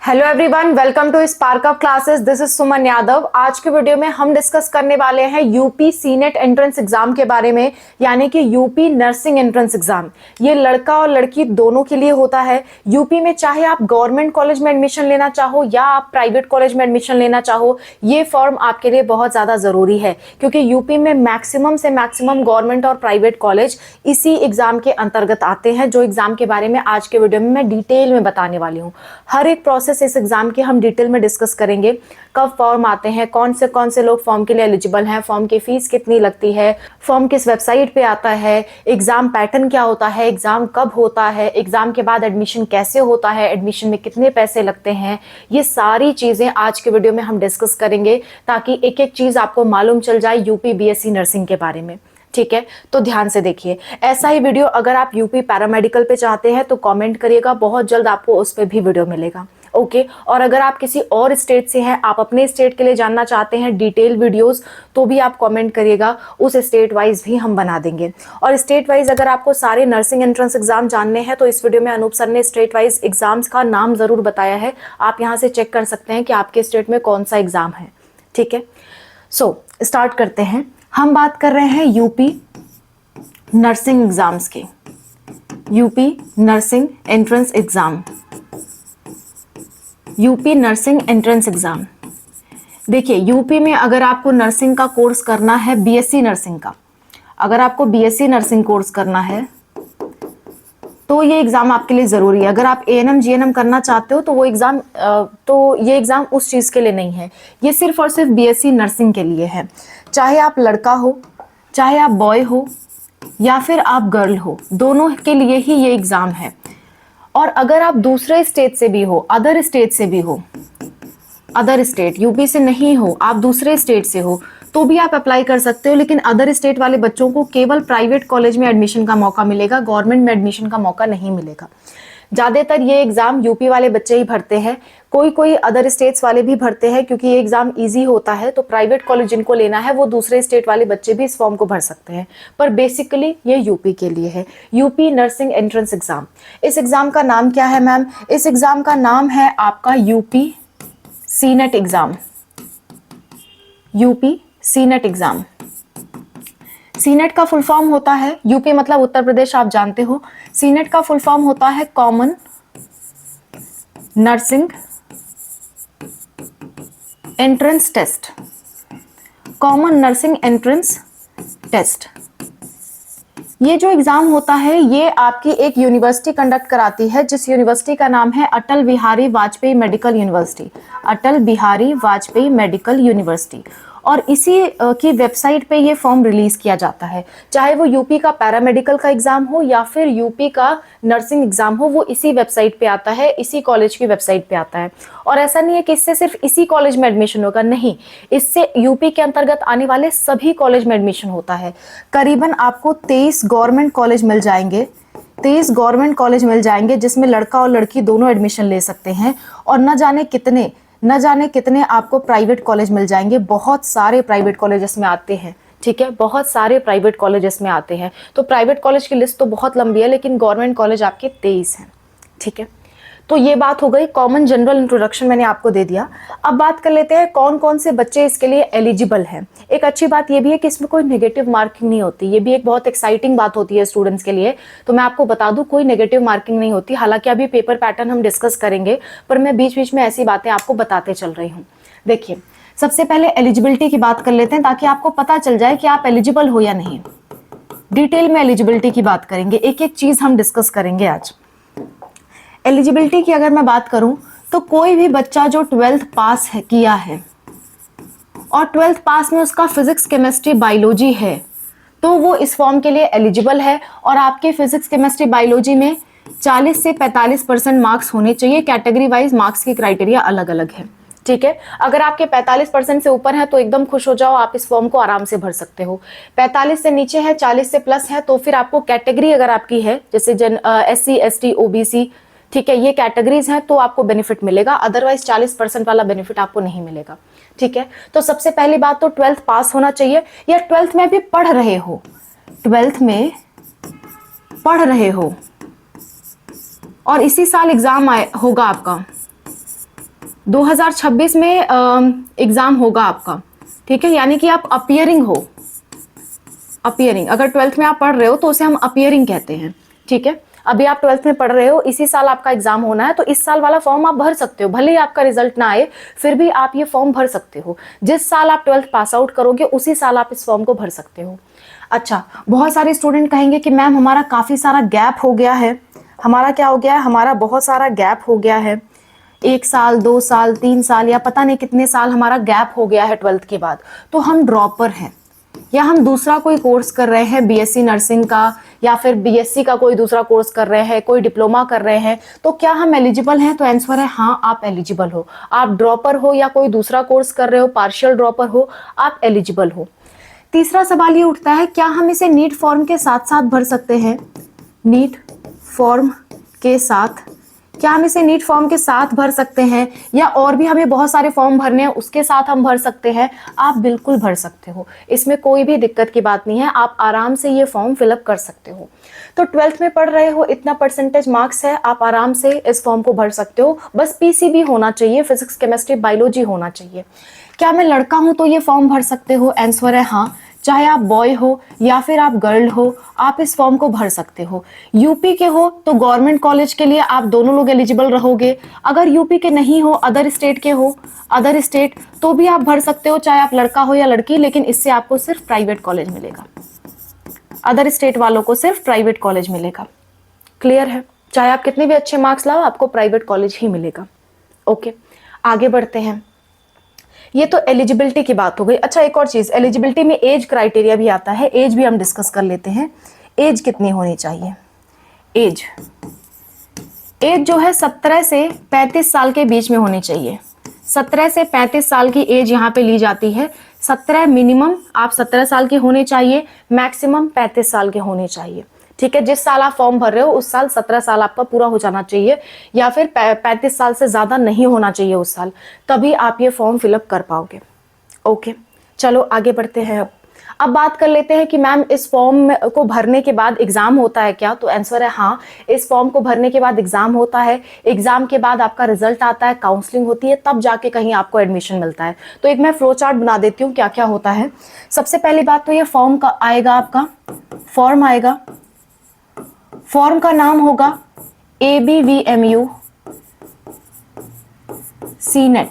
Hello everyone, welcome to spark up classes. This is Suman Yadav. आज के video में हम डिस्कस करने वाले हैं यूपी सीनेट एंट्रेंस एग्जाम के बारे में, यानी कि यूपी नर्सिंग एंट्रेंस एग्जाम। ये लड़का और लड़की दोनों के लिए होता है। यूपी में चाहे आप गवर्नमेंट कॉलेज में एडमिशन लेना चाहो या आप प्राइवेट कॉलेज में एडमिशन लेना चाहो, ये फॉर्म आपके लिए बहुत ज्यादा जरूरी है, क्योंकि यूपी में मैक्सिमम से मैक्सिमम गवर्नमेंट और प्राइवेट कॉलेज इसी एग्जाम के अंतर्गत आते हैं, जो एग्जाम के बारे में आज के वीडियो में मैं डिटेल में बताने वाली हूँ। हर एक प्रोसेस इस एग्जाम की हम डिटेल में डिस्कस करेंगे। कब फॉर्म आते हैं, कौन से लोग फॉर्म के लिए एलिजिबल हैं, फॉर्म की फीस कितनी लगती है, फॉर्म किस वेबसाइट पे आता है, एग्जाम पैटर्न क्या होता है, एग्जाम कब होता है, एग्जाम के बाद एडमिशन कैसे होता है, एडमिशन में कितने पैसे लगते हैं, ये सारी चीजें आज के वीडियो में हम डिस्कस करेंगे, ताकि एक एक चीज आपको मालूम चल जाए यूपी बीएससी नर्सिंग के बारे में। ठीक है, तो ध्यान से देखिए। ऐसा ही वीडियो अगर आप यूपी पैरामेडिकल पे चाहते हैं तो कमेंट करिएगा, बहुत जल्द आपको उस पर भी वीडियो मिलेगा। ओके, और अगर आप किसी और स्टेट से हैं, आप अपने स्टेट के लिए जानना चाहते हैं डिटेल वीडियोस, तो भी आप कमेंट करिएगा, उस स्टेट वाइज भी हम बना देंगे। और स्टेट वाइज अगर आपको सारे नर्सिंग एंट्रेंस एग्जाम जानने हैं तो इस वीडियो में अनूप सर ने स्टेट वाइज एग्जाम्स का नाम जरूर बताया है, आप यहाँ से चेक कर सकते हैं कि आपके स्टेट में कौन सा एग्जाम है। ठीक है, सो स्टार्ट करते हैं। हम बात कर रहे हैं यूपी नर्सिंग एग्जाम्स की, UP nursing entrance exam, UP nursing entrance exam. देखिए, यूपी में अगर आपको नर्सिंग का कोर्स करना है, बीएससी नर्सिंग का, अगर आपको बीएससी नर्सिंग कोर्स करना है तो ये एग्जाम आपके लिए जरूरी है। अगर आप एएनएम जीएनएम करना चाहते हो तो वो एग्जाम ये एग्जाम उस चीज के लिए नहीं है, ये सिर्फ और सिर्फ बीएससी नर्सिंग के लिए है। चाहे आप लड़का हो, चाहे आप बॉय हो या फिर आप गर्ल हो, दोनों के लिए ही ये एग्जाम है। और अगर आप दूसरे स्टेट से भी हो, अदर स्टेट से भी हो, अदर स्टेट यूपी से नहीं हो, आप दूसरे स्टेट से हो, तो भी आप अप्लाई कर सकते हो। लेकिन अदर स्टेट वाले बच्चों को केवल प्राइवेट कॉलेज में एडमिशन का मौका मिलेगा, गवर्नमेंट में एडमिशन का मौका नहीं मिलेगा। ज्यादातर ये एग्जाम यूपी वाले बच्चे ही भरते हैं, कोई कोई अदर स्टेट्स वाले भी भरते हैं, क्योंकि ये एग्जाम इजी होता है। तो प्राइवेट कॉलेज जिनको लेना है वो दूसरे स्टेट वाले बच्चे भी इस फॉर्म को भर सकते हैं, पर बेसिकली ये यूपी के लिए है, यूपी नर्सिंग एंट्रेंस एग्जाम। इस एग्जाम का नाम क्या है मैम? इस एग्जाम का नाम है आपका UP senate exam, UP senate exam. Senate का फुल फॉर्म होता है, यूपी मतलब उत्तर प्रदेश, आप जानते हो। सीनेट का फुल फॉर्म होता है common nursing entrance test, common nursing entrance test. ये जो एग्जाम होता है ये आपकी एक यूनिवर्सिटी कंडक्ट कराती है, जिस यूनिवर्सिटी का नाम है Atal Bihari Vajpayee medical university, Atal Bihari Vajpayee medical university. और इसी की वेबसाइट पे ये फॉर्म रिलीज किया जाता है। चाहे वो यूपी का पैरामेडिकल का एग्जाम हो या फिर यूपी का नर्सिंग एग्जाम हो, वो इसी वेबसाइट पे आता है, इसी कॉलेज की वेबसाइट पे आता है। और ऐसा नहीं है कि इससे सिर्फ इसी कॉलेज में एडमिशन होगा, नहीं, इससे यूपी के अंतर्गत आने वाले सभी कॉलेज में एडमिशन होता है। करीबन आपको 23 गवर्नमेंट कॉलेज मिल जाएंगे, 23 गवर्नमेंट कॉलेज मिल जाएंगे, जिसमें लड़का और लड़की दोनों एडमिशन ले सकते हैं। और न जाने कितने आपको प्राइवेट कॉलेज मिल जाएंगे, बहुत सारे प्राइवेट कॉलेजेस में आते हैं। ठीक है, बहुत सारे प्राइवेट कॉलेजेस में आते हैं। तो प्राइवेट कॉलेज की लिस्ट तो बहुत लंबी है, लेकिन गवर्नमेंट कॉलेज आपके 23 हैं। ठीक है, तो ये बात हो गई, कॉमन जनरल इंट्रोडक्शन मैंने आपको दे दिया। अब बात कर लेते हैं कौन कौन से बच्चे इसके लिए एलिजिबल हैं। एक अच्छी बात ये भी है कि इसमें कोई नेगेटिव मार्किंग नहीं होती, ये भी एक बहुत एक्साइटिंग बात होती है स्टूडेंट्स के लिए। तो मैं आपको बता दूं, कोई नेगेटिव मार्किंग नहीं होती। हालांकि अभी पेपर पैटर्न हम डिस्कस करेंगे, पर मैं बीच बीच में ऐसी बातें आपको बताते चल रही हूँ। देखिए, सबसे पहले एलिजिबिलिटी की बात कर लेते हैं, ताकि आपको पता चल जाए कि आप एलिजिबल हो या नहीं। डिटेल में एलिजिबिलिटी की बात करेंगे, एक एक चीज हम डिस्कस करेंगे आज। एलिजिबिलिटी की अगर मैं बात करूं तो कोई भी बच्चा जो 12th पास किया है और 12th पास में उसका फिजिक्स केमिस्ट्री बायोलॉजी है, तो वो इस फॉर्म के लिए एलिजिबल है। और आपके फिजिक्स केमिस्ट्री बायोलॉजी में 40 से 45% मार्क्स होने चाहिए। कैटेगरी वाइज मार्क्स की क्राइटेरिया अलग अलग है। ठीक है, अगर आपके 45% से ऊपर है तो एकदम खुश हो जाओ, आप इस फॉर्म को आराम से भर सकते हो। 45 से नीचे है, 40 से प्लस है, तो फिर आपको कैटेगरी अगर आपकी है, जैसे SC ST OBC, ठीक है, ये कैटेगरीज हैं, तो आपको बेनिफिट मिलेगा। अदरवाइज 40% वाला बेनिफिट आपको नहीं मिलेगा। ठीक है, तो सबसे पहली बात तो 12th पास होना चाहिए, या 12th में भी पढ़ रहे हो, 12th में पढ़ रहे हो और इसी साल एग्जाम होगा आपका, 2026 में एग्जाम होगा आपका, ठीक है, यानी कि आप अपियरिंग हो, अपियरिंग, अगर 12th में आप पढ़ रहे हो तो उसे हम अपियरिंग कहते हैं, ठीक है। अभी आप 12th में पढ़ रहे हो, इसी साल आपका एग्जाम होना है, तो इस साल वाला फॉर्म आप भर सकते हो, भले ही आपका रिजल्ट ना आए फिर भी आप ये फॉर्म भर सकते हो। जिस साल आप 12th पास आउट करोगे उसी साल आप इस फॉर्म को भर सकते हो। अच्छा, बहुत सारे स्टूडेंट कहेंगे कि मैम हमारा काफी सारा गैप हो गया है, हमारा क्या हो गया है, हमारा बहुत सारा गैप हो गया है, 1 साल 2 साल 3 साल या पता नहीं कितने साल हमारा गैप हो गया है 12th के बाद, तो हम ड्रॉपर हैं या हम दूसरा कोई कोर्स कर रहे हैं, बीएससी नर्सिंग का या फिर बीएससी का कोई दूसरा कोर्स कर रहे हैं, कोई डिप्लोमा कर रहे हैं, तो क्या हम एलिजिबल हैं? तो आंसर है हाँ, आप एलिजिबल हो। आप ड्रॉपर हो या कोई दूसरा कोर्स कर रहे हो, पार्शियल ड्रॉपर हो, आप एलिजिबल हो। तीसरा सवाल ये उठता है, क्या हम इसे नीट फॉर्म के साथ साथ भर सकते हैं? नीट फॉर्म के साथ, क्या हम इसे नीट फॉर्म के साथ भर सकते हैं या और भी हमें बहुत सारे फॉर्म भरने हैं उसके साथ हम भर सकते हैं? आप बिल्कुल भर सकते हो, इसमें कोई भी दिक्कत की बात नहीं है, आप आराम से ये फॉर्म फिलअप कर सकते हो। तो 12th में पढ़ रहे हो, इतना परसेंटेज मार्क्स है, आप आराम से इस फॉर्म को भर सकते हो, बस पीसीबी होना चाहिए, फिजिक्स केमिस्ट्री बायोलॉजी होना चाहिए। क्या मैं लड़का हूं तो ये फॉर्म भर सकते हो? आंसर है हाँ, चाहे आप बॉय हो या फिर आप गर्ल हो, आप इस फॉर्म को भर सकते हो। यूपी के हो तो गवर्नमेंट कॉलेज के लिए आप दोनों लोग एलिजिबल रहोगे, अगर यूपी के नहीं हो, अदर स्टेट के हो, अदर स्टेट, तो भी आप भर सकते हो, चाहे आप लड़का हो या लड़की, लेकिन इससे आपको सिर्फ प्राइवेट कॉलेज मिलेगा, अदर स्टेट वालों को सिर्फ प्राइवेट कॉलेज मिलेगा। क्लियर है? चाहे आप कितने भी अच्छे मार्क्स लाओ, आपको प्राइवेट कॉलेज ही मिलेगा। ओके, आगे बढ़ते हैं। ये तो एलिजिबिलिटी की बात हो गई। अच्छा, एक और चीज, एलिजिबिलिटी में एज क्राइटेरिया भी आता है, एज भी हम डिस्कस कर लेते हैं। एज कितनी होनी चाहिए? एज जो है 17 से 35 साल के बीच में होनी चाहिए। 17 से 35 साल की एज यहाँ पे ली जाती है। 17 मिनिमम आप 17 साल के होने चाहिए, मैक्सिमम 35 साल के होने चाहिए, ठीक है। जिस साल आप फॉर्म भर रहे हो उस साल 17 साल आपका पूरा हो जाना चाहिए, या फिर 35 साल से ज्यादा नहीं होना चाहिए उस साल, तभी आप ये फॉर्म फिलअप कर पाओगे। ओके, चलो आगे बढ़ते हैं। अब बात कर लेते हैं कि मैम इस फॉर्म को भरने के बाद एग्जाम होता है क्या? तो आंसर है हाँ, इस फॉर्म को भरने के बाद एग्जाम होता है। एग्जाम के बाद आपका रिजल्ट आता है, काउंसलिंग होती है, तब जाके कहीं आपको एडमिशन मिलता है। तो एक मैं फ्लो चार्ट बना देती हूँ क्या क्या होता है। सबसे पहली बात तो ये फॉर्म का आएगा, आपका फॉर्म आएगा, फॉर्म का नाम होगा ABVMU सीनेट,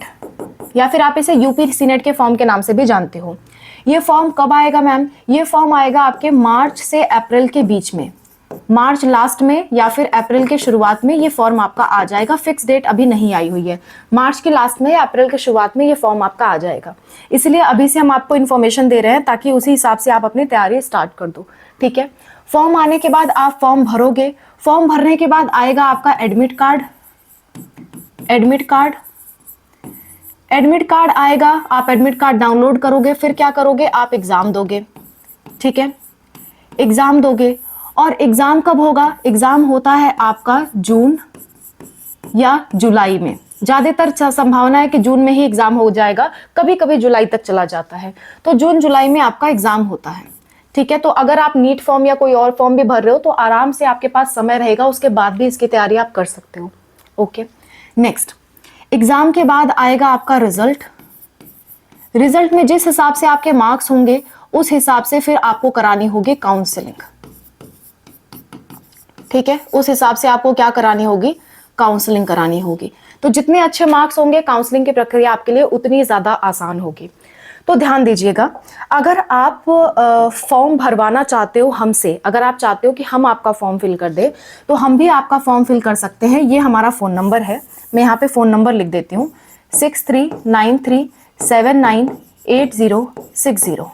या फिर आप इसे यूपी सीनेट के फॉर्म के नाम से भी जानते हो। ये फॉर्म कब आएगा मैम? ये फॉर्म आएगा आपके मार्च से अप्रैल के बीच में, मार्च लास्ट में या फिर अप्रैल के शुरुआत में ये फॉर्म आपका आ जाएगा। फिक्स डेट अभी नहीं आई हुई है, मार्च के लास्ट में या अप्रैल के शुरुआत में ये फॉर्म आपका आ जाएगा। इसलिए अभी से हम आपको इन्फॉर्मेशन दे रहे हैं ताकि उसी हिसाब से आप अपनी तैयारी स्टार्ट कर दो, ठीक है। फॉर्म आने के बाद आप फॉर्म भरोगे, फॉर्म भरने के बाद आएगा आपका एडमिट कार्ड, एडमिट कार्ड आएगा, आप एडमिट कार्ड डाउनलोड करोगे, फिर क्या करोगे, आप एग्जाम दोगे, ठीक है। एग्जाम दोगे, और एग्जाम कब होगा? एग्जाम होता है आपका जून या जुलाई में, ज्यादातर संभावना है कि जून में ही एग्जाम हो जाएगा, कभी कभी जुलाई तक चला जाता है, तो जून जुलाई में आपका एग्जाम होता है, ठीक है। तो अगर आप नीट फॉर्म या कोई और फॉर्म भी भर रहे हो तो आराम से आपके पास समय रहेगा, उसके बाद भी इसकी तैयारी आप कर सकते हो। ओके, नेक्स्ट, एग्जाम के बाद आएगा आपका रिजल्ट। रिजल्ट में जिस हिसाब से आपके मार्क्स होंगे उस हिसाब से फिर आपको करानी होगी काउंसलिंग, ठीक है। उस हिसाब से आपको क्या करानी होगी? काउंसलिंग करानी होगी। तो जितने अच्छे मार्क्स होंगे काउंसलिंग की प्रक्रिया आपके लिए उतनी ज्यादा आसान होगी। तो ध्यान दीजिएगा, अगर आप फॉर्म भरवाना चाहते हो हमसे, अगर आप चाहते हो कि हम आपका फॉर्म फिल कर दे, तो हम भी आपका फॉर्म फिल कर सकते हैं। ये हमारा फ़ोन नंबर है, मैं यहाँ पे फ़ोन नंबर लिख देती हूँ, 6393798060।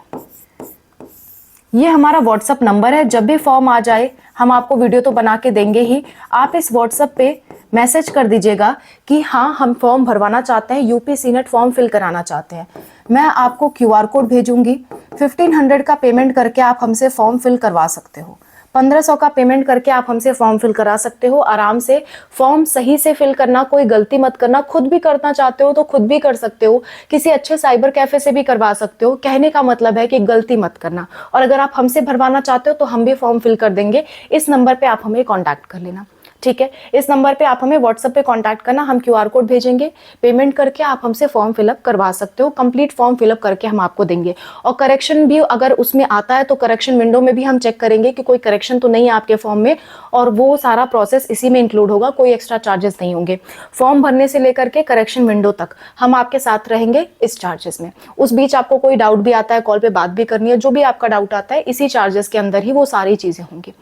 ये हमारा व्हाट्सअप नंबर है। जब भी फॉर्म आ जाए हम आपको वीडियो तो बना के देंगे ही, आप इस व्हाट्सएप पे मैसेज कर दीजिएगा कि हाँ हम फॉर्म भरवाना चाहते हैं, यूपी सीनेट फॉर्म फिल कराना चाहते हैं। मैं आपको QR कोड भेजूंगी, 1500 का पेमेंट करके आप हमसे फॉर्म फिल करवा सकते हो, 1500 का पेमेंट करके आप हमसे फॉर्म फिल करा सकते हो। आराम से फॉर्म सही से फिल करना, कोई गलती मत करना। खुद भी करना चाहते हो तो खुद भी कर सकते हो, किसी अच्छे साइबर कैफे से भी करवा सकते हो। कहने का मतलब है कि गलती मत करना। और अगर आप हमसे भरवाना चाहते हो तो हम भी फॉर्म फिल कर देंगे, इस नंबर पे आप हमें कॉन्टैक्ट कर लेना, ठीक है। इस नंबर पे आप हमें व्हाट्सएप पे कांटेक्ट करना, हम क्यूआर कोड भेजेंगे, पेमेंट करके आप हमसे फॉर्म फिलअप करवा सकते हो, कंप्लीट फॉर्म फिलअप करके हम आपको देंगे। और करेक्शन भी अगर उसमें आता है तो करेक्शन विंडो में भी हम चेक करेंगे कि कोई करेक्शन तो नहीं है आपके फॉर्म में, और वो सारा प्रोसेस इसी में इंक्लूड होगा, कोई एक्स्ट्रा चार्जेस नहीं होंगे। फॉर्म भरने से लेकर के करेक्शन विंडो तक हम आपके साथ रहेंगे इस चार्जेस में। उस बीच आपको कोई डाउट भी आता है, कॉल पे बात भी करनी है, जो भी आपका डाउट आता है इसी चार्जेस के अंदर ही वो सारी चीजें होंगी।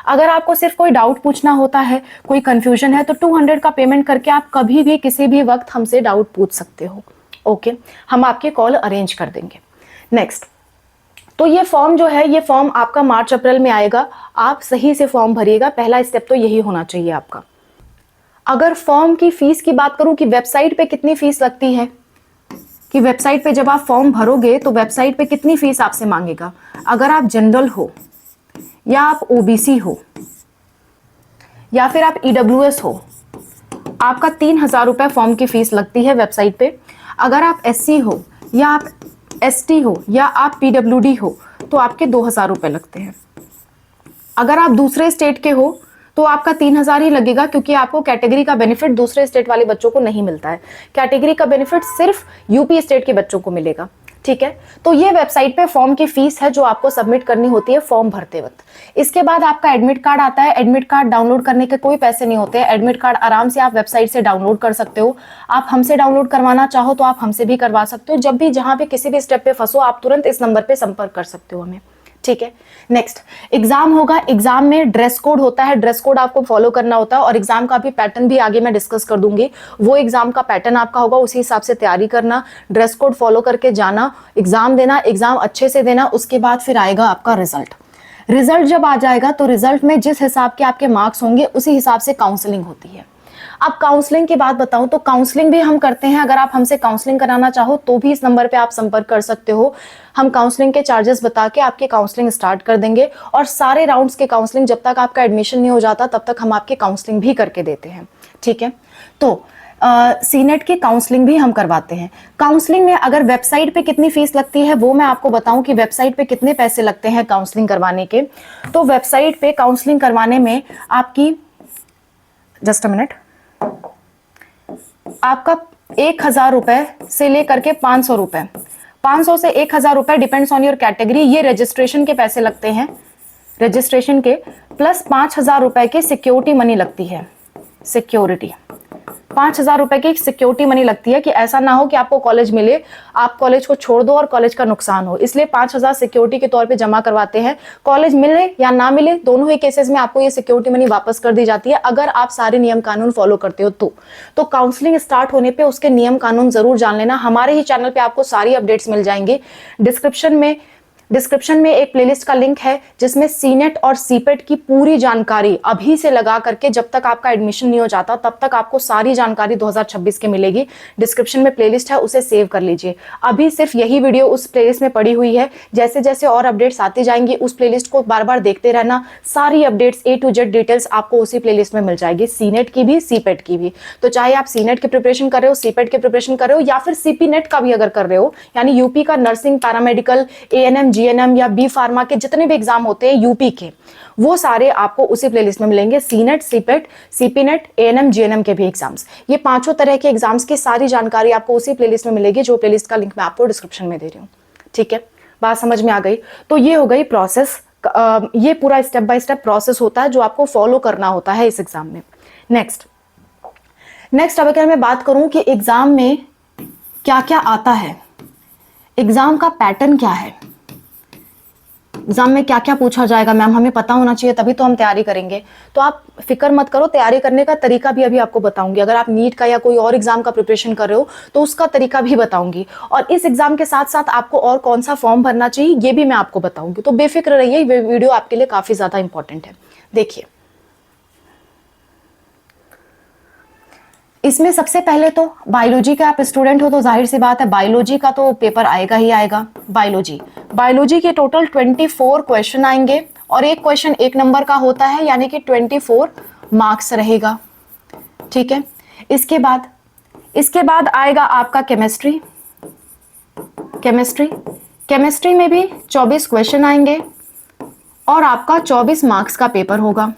अगर आपको सिर्फ कोई डाउट पूछना होता है, कोई कंफ्यूजन है, तो 200 का पेमेंट करके आप कभी भी किसी भी वक्त हमसे डाउट पूछ सकते हो। ओके, हम आपके कॉल अरेंज कर देंगे। नेक्स्ट, तो ये फॉर्म जो है, ये फॉर्म आपका मार्च अप्रैल में आएगा। आप सही से फॉर्म भरिएगा, पहला स्टेप तो यही होना चाहिए आपका। अगर फॉर्म की फीस की बात करूं कि वेबसाइट पे कितनी फीस लगती है, कि वेबसाइट पे जब आप फॉर्म भरोगे तो वेबसाइट पे कितनी फीस आपसे मांगेगा। अगर आप जनरल हो, या आप ओबीसी हो, या फिर आप ईडब्ल्यूएस हो, आपका 3,000 रुपये फॉर्म की फीस लगती है वेबसाइट पे। अगर आप एससी हो, या आप एसटी हो, या आप पीडब्ल्यूडी हो, तो आपके 2,000 रुपये लगते हैं। अगर आप दूसरे स्टेट के हो तो आपका 3,000 ही लगेगा, क्योंकि आपको कैटेगरी का बेनिफिट दूसरे स्टेट वाले बच्चों को नहीं मिलता है। कैटेगरी का बेनिफिट सिर्फ यूपी स्टेट के बच्चों को मिलेगा। ठीक है, तो ये वेबसाइट पे फॉर्म की फीस है जो आपको सबमिट करनी होती है फॉर्म भरते वक्त। इसके बाद आपका एडमिट कार्ड आता है। एडमिट कार्ड डाउनलोड करने के कोई पैसे नहीं होते हैं। एडमिट कार्ड आराम से आप वेबसाइट से डाउनलोड कर सकते हो। आप हमसे डाउनलोड करवाना चाहो तो आप हमसे भी करवा सकते हो। जब भी जहां पे किसी भी स्टेप पे फंसो, आप तुरंत इस नंबर पे संपर्क कर सकते हो हमें। ठीक है। नेक्स्ट, एग्जाम होगा। एग्जाम में ड्रेस कोड होता है, ड्रेस कोड आपको फॉलो करना होता है, और एग्जाम का भी पैटर्न भी आगे मैं डिस्कस कर दूंगी। वो एग्जाम का पैटर्न आपका होगा, उसी हिसाब से तैयारी करना, ड्रेस कोड फॉलो करके जाना, एग्जाम देना, एग्जाम अच्छे से देना। उसके बाद फिर आएगा आपका रिजल्ट। रिजल्ट जब आ जाएगा तो रिजल्ट में जिस हिसाब के आपके मार्क्स होंगे उसी हिसाब से काउंसलिंग होती है। अब काउंसलिंग की बात बताऊं तो काउंसलिंग भी हम करते हैं। अगर आप हमसे काउंसलिंग कराना चाहो तो भी इस नंबर पे आप संपर्क कर सकते हो। हम काउंसलिंग के चार्जेस बता के आपकी काउंसलिंग स्टार्ट कर देंगे, और सारे राउंड्स के काउंसलिंग जब तक आपका एडमिशन नहीं हो जाता तब तक हम आपकी काउंसलिंग भी करके देते हैं। ठीक है, तो सीनेट की काउंसलिंग भी हम करवाते हैं। काउंसलिंग में अगर वेबसाइट पे कितनी फीस लगती है वो मैं आपको बताऊं कि वेबसाइट पे कितने पैसे लगते हैं काउंसलिंग करवाने के। तो वेबसाइट पे काउंसलिंग करवाने में आपकी, जस्ट अ मिनट, आपका 1,000 रुपए से लेकर के 500 रुपए, 500 से 1,000 रुपए डिपेंड्स ऑन योर कैटेगरी। ये रजिस्ट्रेशन के पैसे लगते हैं, रजिस्ट्रेशन के, प्लस 5,000 रुपए की सिक्योरिटी मनी लगती है। सिक्योरिटी 5,000 रुपए की सिक्योरिटी मनी लगती है, कि ऐसा ना हो कि आपको कॉलेज मिले, आप कॉलेज को छोड़ दो और कॉलेज का नुकसान हो, इसलिए 5,000 सिक्योरिटी के तौर पे जमा करवाते हैं। कॉलेज मिले या ना मिले, दोनों ही केसेस में आपको ये सिक्योरिटी मनी वापस कर दी जाती है, अगर आप सारे नियम कानून फॉलो करते हो तो काउंसलिंग स्टार्ट होने पे उसके नियम कानून जरूर जान लेना। हमारे ही चैनल पे आपको सारी अपडेट्स मिल जाएंगी। डिस्क्रिप्शन में एक प्लेलिस्ट का लिंक है जिसमें सीनेट और सीपेट की पूरी जानकारी अभी से लगा करके, जब तक आपका एडमिशन नहीं हो जाता तब तक आपको सारी जानकारी 2026 के मिलेगी। डिस्क्रिप्शन में प्लेलिस्ट है, उसे सेव कर लीजिए। अभी सिर्फ यही वीडियो उस प्लेलिस्ट में पड़ी हुई है। जैसे जैसे और अपडेट्स आती जाएंगी उस प्लेलिस्ट को बार बार देखते रहना। सारी updates A to Z details आपको उसी प्लेलिस्ट में मिल जाएगी, सीनेट की भी सीपेट की भी। तो चाहे आप सीनेट की प्रिपरेशन कर रहे हो, सीपेट की प्रिपरेशन कर रहे हो, या फिर सीपी नेट का भी अगर कर रहे हो, यानी यूपी का नर्सिंग, पैरामेडिकल, ANM, GNM या बी फार्मा के जितने भी एग्जाम होते हैं यूपी के, वो सारे आपको उसी प्लेलिस्ट में मिलेंगे। सीनेट, सीपेट, सीपीनेट, ANM, GNM के भी एग्जाम्स, ये पांचों तरह के एग्जाम्स की सारी जानकारी आपको उसी प्लेलिस्ट में मिलेगी, जो प्लेलिस्ट का लिंक मैं आपको डिस्क्रिप्शन में दे रही हूँ। ठीक है, बात समझ में आ गई? तो ये हो गई प्रोसेस। ये पूरा स्टेप बाय स्टेप प्रोसेस होता है जो आपको फॉलो करना होता है इस एग्जाम में। नेक्स्ट अब अगर मैं बात करूं कि एग्जाम में क्या क्या आता है, एग्जाम का पैटर्न क्या है, एग्जाम में क्या क्या पूछा जाएगा, मैम हमें पता होना चाहिए तभी तो हम तैयारी करेंगे। तो आप फिक्र मत करो, तैयारी करने का तरीका भी अभी आपको बताऊंगी। अगर आप नीट का या कोई और एग्जाम का प्रिपरेशन कर रहे हो तो उसका तरीका भी बताऊंगी, और इस एग्जाम के साथ साथ आपको और कौन सा फॉर्म भरना चाहिए ये भी मैं आपको बताऊंगी। तो बेफिक्र रहिए, ये वीडियो आपके लिए काफी ज्यादा इंपॉर्टेंट है। देखिए, इसमें सबसे पहले तो बायोलॉजी का आप स्टूडेंट हो तो जाहिर सी बात है बायोलॉजी का तो पेपर आएगा ही आएगा। बायोलॉजी के टोटल 24 क्वेश्चन आएंगे, और एक क्वेश्चन 1 नंबर का होता है, यानी कि 24 मार्क्स रहेगा। ठीक है, इसके बाद आएगा आपका केमिस्ट्री में भी 24 क्वेश्चन आएंगे और आपका 24 मार्क्स का पेपर होगा।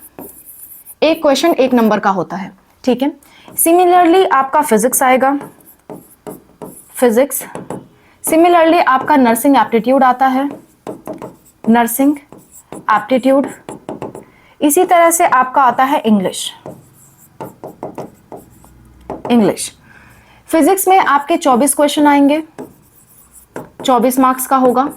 एक क्वेश्चन 1 नंबर का होता है, ठीक है। सिमिलरली आपका फिजिक्स आएगा, फिजिक्स। सिमिलरली आपका नर्सिंग एप्टीट्यूड आता है, नर्सिंग एप्टीट्यूड। इसी तरह से आपका आता है इंग्लिश, इंग्लिश। फिजिक्स में आपके 24 क्वेश्चन आएंगे, 24 मार्क्स का होगा।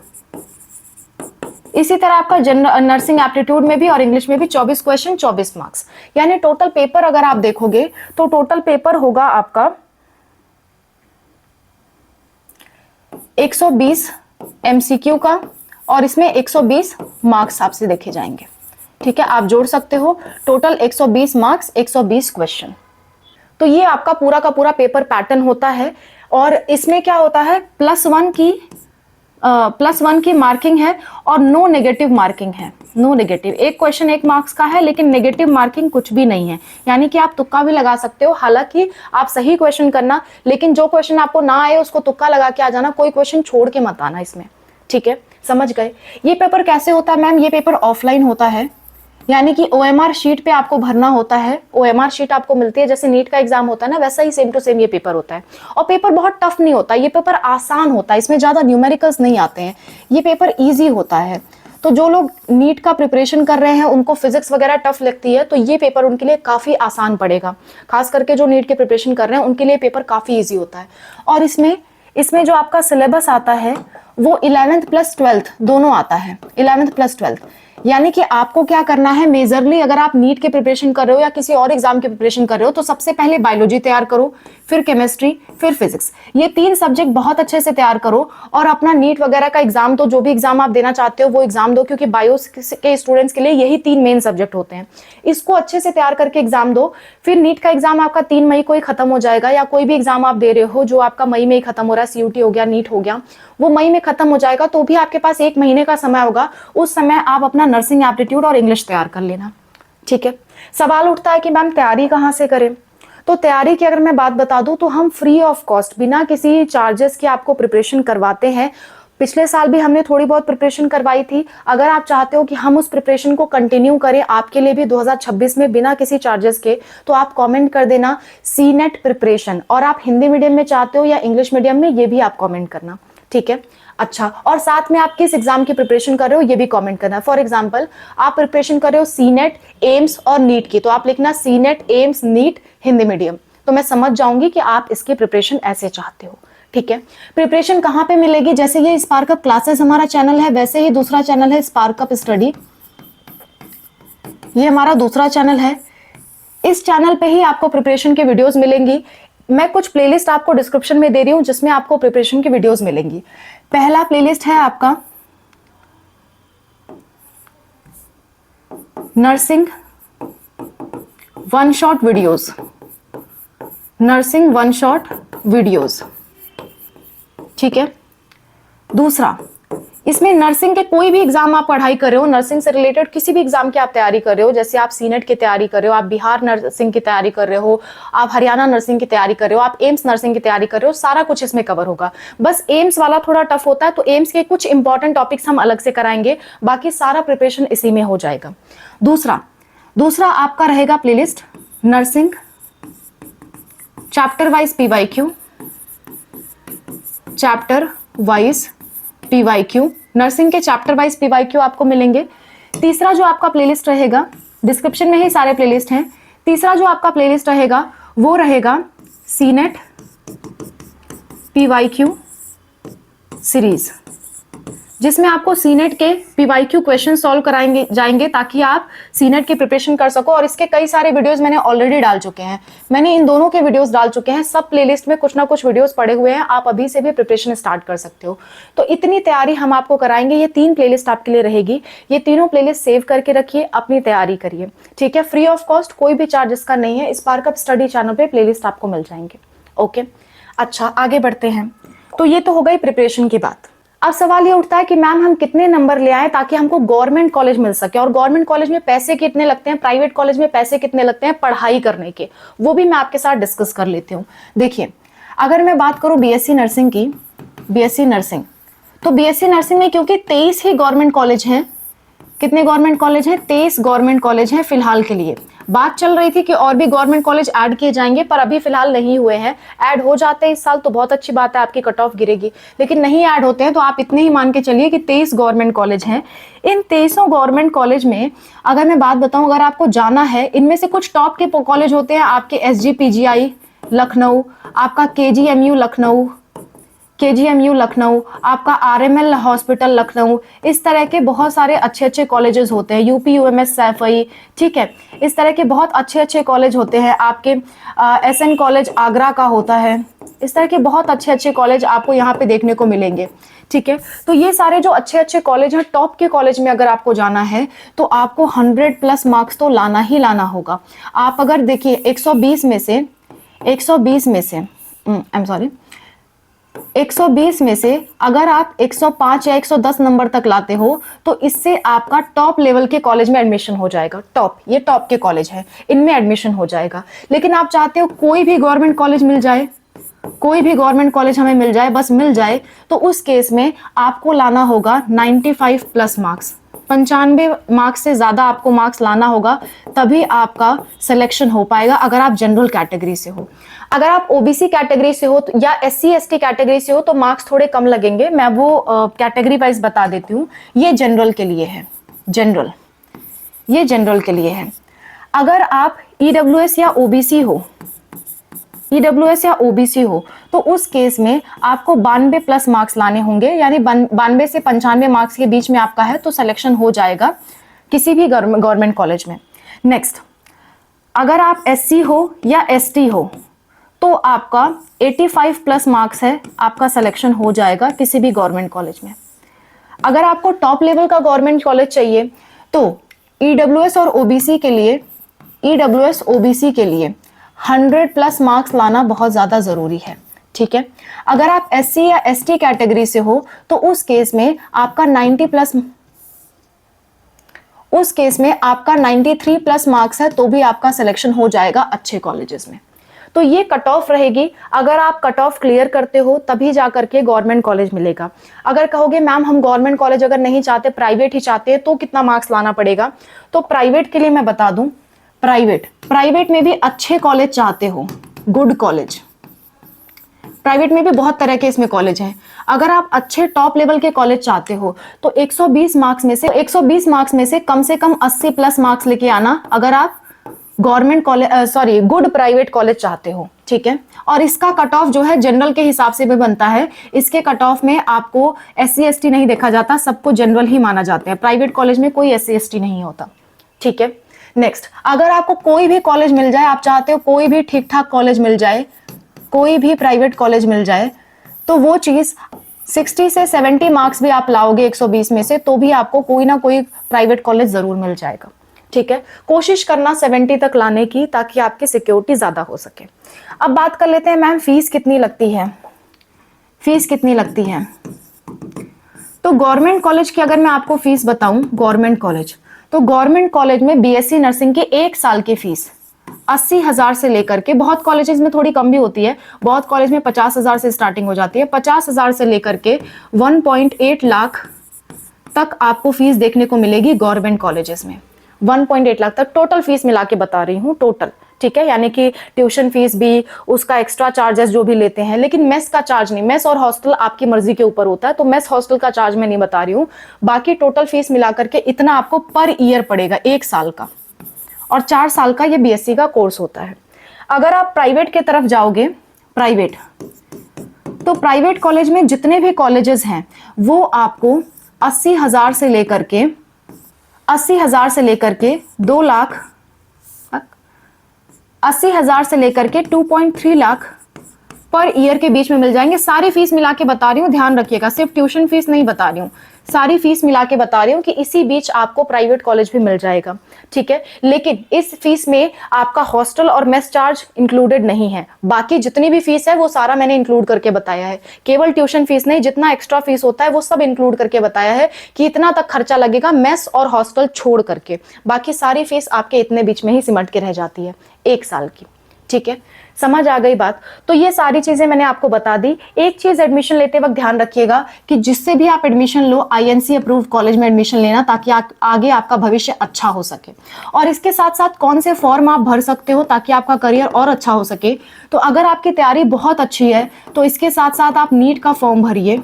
इसी तरह आपका जनरल नर्सिंग एप्टीट्यूड में भी और इंग्लिश में भी 24 क्वेश्चन 24 मार्क्स, यानी टोटल पेपर अगर आप देखोगे तो टोटल पेपर होगा आपका 120 एमसीक्यू का, और इसमें 120 मार्क्स आपसे देखे जाएंगे, ठीक है। आप जोड़ सकते हो, टोटल 120 मार्क्स, 120 क्वेश्चन। तो ये आपका पूरा का पूरा पेपर पैटर्न होता है। और इसमें क्या होता है, +1 की मार्किंग है और नो नेगेटिव मार्किंग है, नो नेगेटिव। एक क्वेश्चन 1 मार्क्स का है, लेकिन नेगेटिव मार्किंग कुछ भी नहीं है, यानी कि आप तुक्का भी लगा सकते हो। हालांकि आप सही क्वेश्चन करना, लेकिन जो क्वेश्चन आपको ना आए उसको तुक्का लगा के आ जाना, कोई क्वेश्चन छोड़ के मत आना इसमें, ठीक है। समझ गए। ये पेपर कैसे होता है मैम, ये पेपर ऑफलाइन होता है, यानी कि OMR शीट पे आपको भरना होता है। OMR शीट आपको मिलती है, जैसे नीट का एग्जाम होता है ना, वैसा ही सेम टू सेम ये पेपर होता है। और पेपर बहुत टफ नहीं होता, ये पेपर आसान होता है, इसमें ज्यादा न्यूमेरिकल्स नहीं आते हैं, ये पेपर इजी होता है। तो जो लोग नीट का प्रिपरेशन कर रहे हैं, उनको फिजिक्स वगैरह टफ लगती है, तो ये पेपर उनके लिए काफी आसान पड़ेगा। खास करके जो नीट के प्रिपरेशन कर रहे हैं उनके लिए पेपर काफी ईजी होता है। और इसमें जो आपका सिलेबस आता है वो 11th प्लस 12th दोनों आता है, 11th प्लस 12th। यानी कि आपको क्या करना है, मेजरली अगर आप नीट के प्रिपरेशन कर रहे हो या किसी और एग्जाम के प्रिपरेशन कर रहे हो, तो सबसे पहले बायोलॉजी तैयार करो, फिर केमिस्ट्री, फिर फिजिक्स। ये 3 सब्जेक्ट बहुत अच्छे से तैयार करो। और अपना नीट वगैरह का एग्जाम, तो जो भी एग्जाम आप देना चाहते हो वो एग्जाम दो, क्योंकि बायो के स्टूडेंट्स के लिए यही 3 मेन सब्जेक्ट होते हैं। इसको अच्छे से तैयार करके एग्जाम दो। फिर नीट का एग्जाम आपका 3 मई को ही खत्म हो जाएगा, या कोई भी एग्जाम आप दे रहे हो जो आपका मई में ही खत्म हो रहा है, CUT हो गया, नीट हो गया, वो मई में खत्म हो जाएगा, तो भी आपके पास 1 महीने का समय होगा। उस समय आप अपना नर्सिंग एप्टीट्यूड और इंग्लिश तैयार कर लेना, ठीक है। सवाल उठता है कि मैम तैयारी कहाँ से करें, तो तैयारी की अगर मैं बात बता दूं तो हम फ्री ऑफ कॉस्ट, बिना किसी चार्जेस के आपको प्रिपरेशन करवाते हैं। पिछले साल भी हमने थोड़ी बहुत प्रिपरेशन करवाई थी। अगर आप चाहते हो कि हम उस प्रिपरेशन को कंटिन्यू करें आपके लिए भी 2026 में बिना किसी चार्जेस के, तो आप कमेंट कर देना CNET प्रिपरेशन। और आप हिंदी मीडियम में चाहते हो या इंग्लिश मीडियम में, ये भी आप कमेंट करना, ठीक है। अच्छा, और साथ में आप किस एग्जाम की प्रिपरेशन कर रहे हो ये भी कमेंट करना। फॉर एग्जांपल आप प्रिपरेशन कर रहे हो CNET, एम्स और नीट की, तो आप लिखना CNET, AIIMS, NEET, Hindi medium, तो मैं समझ जाऊंगी कि आप इसकी प्रिपरेशन ऐसे चाहते हो, ठीक है। प्रिपरेशन कहाँ पे मिलेगी, जैसे ये स्पार्क अप क्लासेस हमारा चैनल है, वैसे ही दूसरा चैनल है स्पार्क अप स्टडी, ये हमारा दूसरा चैनल है। इस चैनल पे ही आपको प्रिपरेशन की वीडियोस मिलेंगी। मैं कुछ प्लेलिस्ट आपको डिस्क्रिप्शन में दे रही हूं जिसमें आपको प्रिपरेशन की वीडियोस मिलेंगी। पहला प्लेलिस्ट है आपका nursing 1 shot videos, nursing 1 shot videos, ठीक है। दूसरा, इसमें नर्सिंग के कोई भी एग्जाम आप पढ़ाई कर रहे हो, नर्सिंग से रिलेटेड किसी भी एग्जाम की आप तैयारी कर रहे हो, जैसे आप CNET की तैयारी कर रहे हो, आप बिहार नर्सिंग की तैयारी कर रहे हो, आप हरियाणा नर्सिंग की तैयारी कर रहे हो, आप एम्स नर्सिंग की तैयारी कर रहे हो, सारा कुछ इसमें कवर होगा। बस एम्स वाला थोड़ा टफ होता है, तो एम्स के कुछ इंपॉर्टेंट टॉपिक्स हम अलग से कराएंगे, बाकी सारा प्रिपरेशन इसी में हो जाएगा। दूसरा आपका रहेगा playlist nursing chapter wise PYQ, chapter wise PYQ, nursing के चैप्टर वाइज PYQ आपको मिलेंगे। तीसरा जो आपका प्लेलिस्ट रहेगा, डिस्क्रिप्शन में ही सारे प्लेलिस्ट हैं, तीसरा जो आपका प्लेलिस्ट रहेगा वो रहेगा CNET PYQ सीरीज, जिसमें आपको CNET के PYQ क्वेश्चन सॉल्व कराएंगे जाएंगे, ताकि आप CNET की प्रिपरेशन कर सको। और इसके कई सारे वीडियोस मैंने ऑलरेडी डाल चुके हैं, मैंने इन दोनों के वीडियोस डाल चुके हैं, सब प्लेलिस्ट में कुछ ना कुछ वीडियोस पड़े हुए हैं, आप अभी से भी प्रिपरेशन स्टार्ट कर सकते हो। तो इतनी तैयारी हम आपको कराएंगे। ये 3 प्लेलिस्ट आपके लिए रहेगी, ये तीनों प्लेलिस्ट सेव करके रखिए, अपनी तैयारी करिए, ठीक है। फ्री ऑफ कॉस्ट, कोई भी चार्ज इसका नहीं है। स्पार्क अप स्टडी चैनल पे प्लेलिस्ट आपको मिल जाएंगे, ओके। अच्छा, आगे बढ़ते हैं। तो ये तो हो गई प्रिपरेशन की बात। अब सवाल ये उठता है कि मैम हम कितने नंबर ले आए ताकि हमको गवर्नमेंट कॉलेज मिल सके, और गवर्नमेंट कॉलेज में पैसे कितने लगते हैं, प्राइवेट कॉलेज में पैसे कितने लगते हैं पढ़ाई करने के, वो भी मैं आपके साथ डिस्कस कर लेती हूँ। देखिए, अगर मैं बात करूँ BSc नर्सिंग की, BSc नर्सिंग, तो BSc नर्सिंग में क्योंकि 23 ही गवर्नमेंट कॉलेज हैं, कितने गवर्नमेंट कॉलेज हैं, 23 गवर्नमेंट कॉलेज हैं फिलहाल के लिए। बात चल रही थी कि और भी गवर्नमेंट कॉलेज ऐड किए जाएंगे, पर अभी फिलहाल नहीं हुए हैं। ऐड हो जाते हैं इस साल तो बहुत अच्छी बात है, आपकी कट ऑफ गिरेगी, लेकिन नहीं ऐड होते हैं तो आप इतने ही मान के चलिए कि 23 गवर्नमेंट कॉलेज हैं। इन 23 गवर्नमेंट कॉलेज में अगर मैं बात बताऊं, अगर आपको जाना है, इनमें से कुछ टॉप के कॉलेज होते हैं आपके SGPGI लखनऊ, आपका KGMU लखनऊ, KGMU लखनऊ, आपका RML हॉस्पिटल लखनऊ, इस तरह के बहुत सारे अच्छे अच्छे कॉलेजेस होते हैं। UPUMS सैफई, ठीक है, इस तरह के बहुत अच्छे अच्छे कॉलेज होते हैं। आपके SN कॉलेज आगरा का होता है। इस तरह के बहुत अच्छे अच्छे कॉलेज आपको यहाँ पे देखने को मिलेंगे, ठीक है। तो ये सारे जो अच्छे अच्छे कॉलेज हैं, टॉप के कॉलेज में अगर आपको जाना है तो आपको 100+ मार्क्स तो लाना ही लाना होगा। आप अगर देखिए 120 में से 120 में से अगर आप 105 या 110 नंबर तक लाते हो तो इससे आपका टॉप लेवल के कॉलेज में एडमिशन हो जाएगा। टॉप, ये टॉप के कॉलेज है, इनमें एडमिशन हो जाएगा। लेकिन आप चाहते हो कोई भी गवर्नमेंट कॉलेज मिल जाए, कोई भी गवर्नमेंट कॉलेज हमें मिल जाए, बस मिल जाए, तो उस केस में आपको लाना होगा 95+ मार्क्स। 95 मार्क्स से ज्यादा आपको मार्क्स लाना होगा, तभी आपका सिलेक्शन हो पाएगा। अगर आप जनरल कैटेगरी से हो, अगर आप OBC कैटेगरी से हो या SC ST कैटेगरी से हो तो मार्क्स थोड़े कम लगेंगे। मैं वो कैटेगरी वाइज बता देती हूँ। ये जनरल के लिए है, जनरल, ये जनरल के लिए है। अगर आप EWS या OBC हो, EWS या OBC हो तो उस केस में आपको 92+ मार्क्स लाने होंगे, यानी 92 से 95 मार्क्स के बीच में आपका है तो सिलेक्शन हो जाएगा किसी भी गवर्नमेंट कॉलेज में। नेक्स्ट, अगर आप SC हो या ST हो तो आपका 85+ मार्क्स है, आपका सिलेक्शन हो जाएगा किसी भी गवर्नमेंट कॉलेज में। अगर आपको टॉप लेवल का गवर्नमेंट कॉलेज चाहिए तो EWS और OBC के लिए, EWS OBC के लिए 100+ मार्क्स लाना बहुत ज्यादा जरूरी है, ठीक है। अगर आप SC या ST कैटेगरी से हो तो उस केस में आपका 93+ मार्क्स है तो भी आपका सिलेक्शन हो जाएगा अच्छे कॉलेजेस में। तो ये कट ऑफ रहेगी। अगर आप कट ऑफ क्लियर करते हो तभी जाकर के गवर्नमेंट कॉलेज मिलेगा। अगर कहोगे मैम हम गवर्नमेंट कॉलेज अगर नहीं चाहते, प्राइवेट ही चाहते हैं, तो कितना मार्क्स लाना पड़ेगा? तो प्राइवेट के लिए मैं बता दूं, प्राइवेट में भी अच्छे कॉलेज चाहते हो, गुड कॉलेज, प्राइवेट में भी बहुत तरह के इसमें कॉलेज हैं। अगर आप अच्छे टॉप लेवल के कॉलेज चाहते हो तो 120 मार्क्स में से कम 80+ मार्क्स लेके आना, अगर आप government college good private college चाहते हो, ठीक है। और इसका कट ऑफ जो है जनरल के हिसाब से भी बनता है। इसके कट ऑफ में आपको SC ST नहीं देखा जाता, सबको जनरल ही माना जाता है। प्राइवेट कॉलेज में कोई SC ST नहीं होता, ठीक है। नेक्स्ट, अगर आपको कोई भी कॉलेज मिल जाए, आप चाहते हो कोई भी ठीक ठाक कॉलेज मिल जाए, कोई भी प्राइवेट कॉलेज मिल जाए, तो वो चीज 60 से 70 मार्क्स भी आप लाओगे 120 में से तो भी आपको कोई ना कोई प्राइवेट कॉलेज जरूर मिल जाएगा, ठीक है। कोशिश करना 70 तक लाने की, ताकि आपकी सिक्योरिटी ज्यादा हो सके। अब बात कर लेते हैं मैम फीस कितनी लगती है। फीस कितनी लगती है? तो गवर्नमेंट कॉलेज की अगर मैं आपको फीस बताऊं, गवर्नमेंट कॉलेज में BSc नर्सिंग की 1 साल की फीस 80,000 से लेकर के, बहुत कॉलेजेस में थोड़ी कम भी होती है, बहुत कॉलेज में 50,000 से स्टार्टिंग हो जाती है, 50,000 से लेकर के 1.8 लाख तक आपको फीस देखने को मिलेगी गवर्नमेंट कॉलेजेस में। 1.8 लाख तक टोटल फीस मिला के बता रही हूँ, टोटल, ठीक है। यानी कि ट्यूशन फीस भी, उसका एक्स्ट्रा चार्जेस जो भी लेते हैं, लेकिन मेस का चार्ज नहीं। मेस और हॉस्टल आपकी मर्जी के ऊपर होता है, तो मेस हॉस्टल का चार्ज मैं नहीं बता रही हूँ। बाकी टोटल फीस मिलाकर के इतना आपको पर ईयर पड़ेगा, 1 साल का, और 4 साल का ये BSc का कोर्स होता है। अगर आप प्राइवेट की तरफ जाओगे, तो प्राइवेट कॉलेज में जितने भी कॉलेजेस हैं वो आपको 80,000 से लेकर के 2 लाख, 80,000 से लेकर के 2.3 लाख पर ईयर के बीच में मिल जाएंगे। सारी फीस मिला के बता रही हूँ, ध्यान रखिएगा, सिर्फ ट्यूशन फीस नहीं बता रही हूँ, सारी फीस मिला के बता रही हूँ कि इसी बीच आपको प्राइवेट कॉलेज भी मिल जाएगा, ठीक है। लेकिन इस फीस में आपका हॉस्टल और मेस चार्ज इंक्लूडेड नहीं है। बाकी जितनी भी फीस है वो सारा मैंने इंक्लूड करके बताया है, केवल ट्यूशन फीस नहीं, जितना एक्स्ट्रा फीस होता है वो सब इंक्लूड करके बताया है कि इतना तक खर्चा लगेगा मेस और हॉस्टल छोड़ करके। बाकी सारी फीस आपके इतने बीच में ही सिमट के रह जाती है 1 साल की, ठीक है। समझ आ गई बात? तो ये सारी चीजें मैंने आपको बता दी। एक चीज एडमिशन लेते वक्त ध्यान रखिएगा कि जिससे भी आप एडमिशन लो, आईएनसी अप्रूव्ड कॉलेज में एडमिशन लेना, ताकि आगे आपका भविष्य अच्छा हो सके। और इसके साथ साथ कौन से फॉर्म आप भर सकते हो ताकि आपका करियर और अच्छा हो सके। तो अगर आपकी तैयारी बहुत अच्छी है तो इसके साथ साथ आप नीट का फॉर्म भरिए,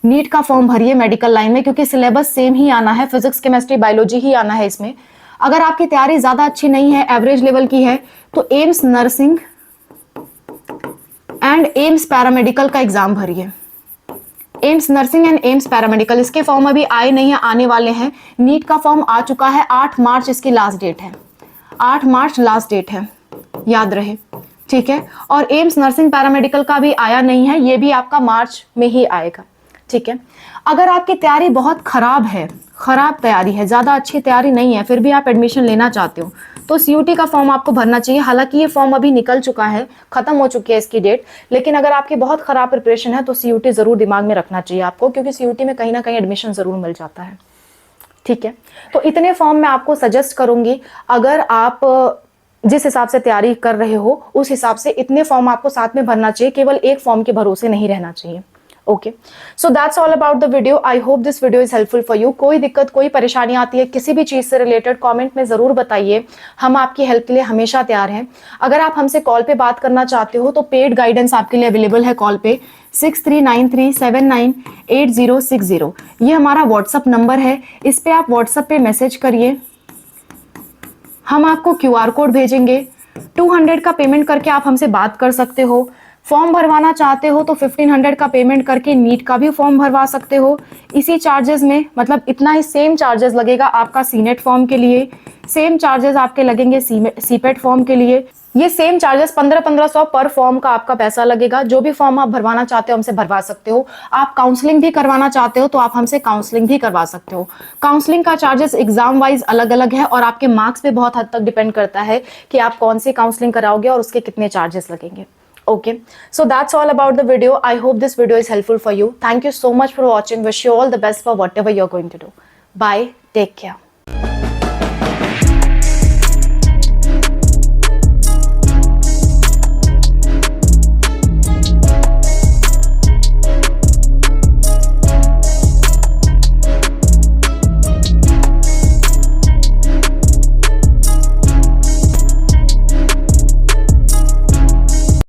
नीट का फॉर्म भरिए मेडिकल लाइन में, क्योंकि सिलेबस सेम ही आना है, फिजिक्स केमिस्ट्री बायोलॉजी ही आना है इसमें। अगर आपकी तैयारी ज्यादा अच्छी नहीं है, एवरेज लेवल की है, तो AIIMS nursing and AIIMS paramedical का एग्जाम भरिए। AIIMS nursing and AIIMS paramedical, इसके फॉर्म अभी आए नहीं है, आने वाले हैं। नीट का फॉर्म आ चुका है, 8 मार्च इसकी लास्ट डेट है, 8 मार्च लास्ट डेट है, याद रहे, ठीक है। और एम्स नर्सिंग पैरामेडिकल का भी आया नहीं है, ये भी आपका मार्च में ही आएगा, ठीक है। अगर आपकी तैयारी बहुत खराब है, खराब तैयारी है, ज्यादा अच्छी तैयारी नहीं है, फिर भी आप एडमिशन लेना चाहते हो, तो सीयूटी का फॉर्म आपको भरना चाहिए। हालांकि ये फॉर्म अभी निकल चुका है, खत्म हो चुकी है इसकी डेट, लेकिन अगर आपकी बहुत खराब प्रिपरेशन है तो सीयूटी जरूर दिमाग में रखना चाहिए आपको, क्योंकि सीयूटी में कहीं ना कहीं एडमिशन जरूर मिल जाता है, ठीक है। तो इतने फॉर्म मैं आपको सजेस्ट करूंगी, अगर आप जिस हिसाब से तैयारी कर रहे हो उस हिसाब से इतने फॉर्म आपको साथ में भरना चाहिए, केवल एक फॉर्म के भरोसे नहीं रहना चाहिए। Okay, so that's all about the video. I hope this video is helpful for you. कोई दिक्कत, कोई परेशानी आती है किसी भी चीज से रिलेटेड, कमेंट में जरूर बताइए, हम आपकी हेल्प के लिए हमेशा तैयार हैं। अगर आप हमसे कॉल पे बात करना चाहते हो तो पेड गाइडेंस आपके लिए अवेलेबल है कॉल पे 6393798060। ये हमारा व्हाट्सअप नंबर है, इस पे आप व्हाट्सअप पे मैसेज करिए, हम आपको QR कोड भेजेंगे। 200 का पेमेंट करके आप हमसे बात कर सकते हो। फॉर्म भरवाना चाहते हो तो 1500 का पेमेंट करके नीट का भी फॉर्म भरवा सकते हो। इसी चार्जेस में, मतलब इतना ही सेम चार्जेस लगेगा आपका सीनेट फॉर्म के लिए, सेम चार्जेस आपके लगेंगे सीपेट फॉर्म के लिए। ये सेम चार्जेस 1500 पर फॉर्म का आपका पैसा लगेगा। जो भी फॉर्म आप भरवाना चाहते हो हमसे भरवा सकते हो। आप काउंसलिंग भी करवाना चाहते हो तो आप हमसे काउंसलिंग भी करवा सकते हो। काउंसलिंग का चार्जेस एग्जाम वाइज अलग अलग है और आपके मार्क्स पे बहुत हद तक डिपेंड करता है कि आप कौन सी काउंसलिंग कराओगे और उसके कितने चार्जेस लगेंगे। Okay, so that's all about the video. I hope this video is helpful for you. Thank you so much for watching. Wish you all the best for whatever you're going to do. Bye. Take care.